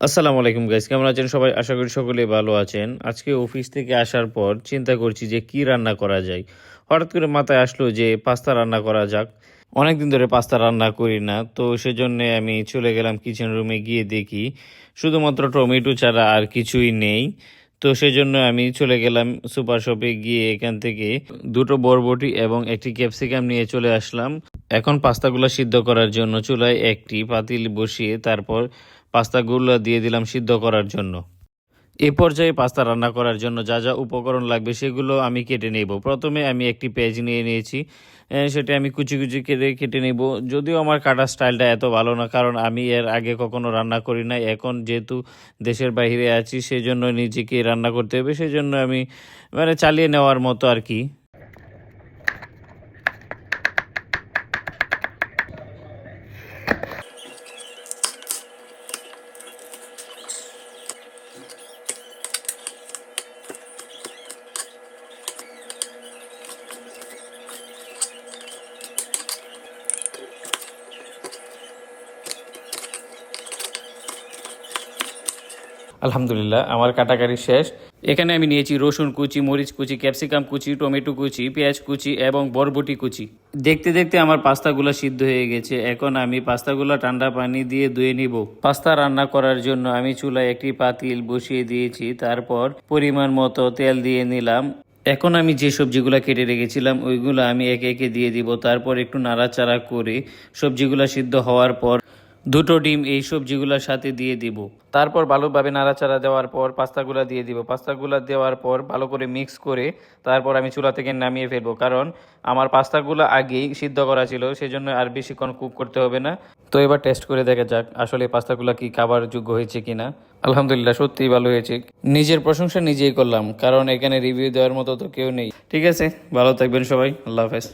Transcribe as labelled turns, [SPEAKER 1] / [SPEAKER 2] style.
[SPEAKER 1] আসসালামু আলাইকুম গাইস, কেমন আছেন সবাই? আশা করি সকলেই ভালো আছেন। আজকে অফিস থেকে আসার পর চিন্তা করছি যে কি রান্না করা যায়। হঠাৎ করে মাথায় আসলো যে পাস্তা রান্না করা যাক। অনেকদিন ধরে পাস্তা রান্না করি না, তো সেজন্য আমি চলে গেলাম কিচেন রুমে, গিয়ে দেখি শুধুমাত্র টমেটো ছাড়া আর কিছুই নেই। তো সেজন্য আমি চলে গেলাম সুপার শপে, গিয়ে এখান থেকে দুটো বরবটি এবং একটি ক্যাপসিকাম নিয়ে চলে আসলাম। এখন পাস্তাগুলো সিদ্ধ করার জন্য চুলায় একটি পাতিল বসিয়ে তারপর পাস্তাগুলো দিয়ে দিলাম সিদ্ধ করার জন্য। এ পর্যায়ে পাস্তা রান্না করার জন্য যা যা উপকরণ লাগবে সেগুলো আমি কেটে নেব। প্রথমে আমি একটি পেঁয়াজ নিয়ে নিয়েছি, সেটা আমি কুচি কুচি কেটে কেটে নেব। যদিও আমার কাটার স্টাইলটা এত ভালো না, কারণ আমি এর আগে কখনো রান্না করি নাই। এখন যেহেতু দেশের বাইরে আছি সেজন্য নিজেকে রান্না করতে হবে, সেজন্য আমি চালিয়ে নেওয়ার মতো আর কি। আলহামদুলিল্লাহ, আমার কাটাকাটি শেষ। এখানে আমি নিয়েছি রসুন কুচি, মরিচ কুচি, ক্যাপসিকাম কুচি, টমেটো কুচি, পেঁয়াজ কুচি এবং বরবটি কুচি। দেখতে দেখতে আমার পাস্তাগুলো সিদ্ধ হয়ে গেছে। এখন আমি পাস্তাগুলো ঠান্ডা পানি দিয়ে ধুয়ে নিব। পাস্তা রান্না করার জন্য আমি চুলায় একটি পাতিল বসিয়ে দিয়েছি, তারপর পরিমাণ মতো তেল দিয়ে নিলাম। এখন আমি যে সবজিগুলো কেটে রেখেছিলাম ওইগুলো আমি একে একে দিয়ে দিব। তারপর একটু নাড়াচাড়া করে সবজিগুলো সিদ্ধ হওয়ার পর দুটো ডিম এই সবজিগুলোর সাথে দিয়ে দিব। তারপর ভালোভাবে নাড়াচাড়া দেওয়ার পর পাস্তাগুলো দিয়ে দিব। পাস্তাগুলো দেওয়ার পর ভালো করে মিক্স করে তারপর আমি চুলা থেকে নামিয়ে ফেলবো, কারণ আমার পাস্তাগুলো আগেই সিদ্ধ করা ছিল, সেজন্য আর বেশিক্ষণ কুক করতে হবে না। তো এবার টেস্ট করে দেখা যাক আসলে পাস্তাগুলো কি খাবার যোগ্য হয়েছে কিনা। আলহামদুলিল্লাহ, সত্যিই ভালো হয়েছে। নিজের প্রশংসা নিজেই করলাম, কারণ এখানে রিভিউ দেওয়ার মতো তো কেউ নেই। ঠিক আছে, ভালো থাকবেন সবাই। আল্লাহ হাফেজ।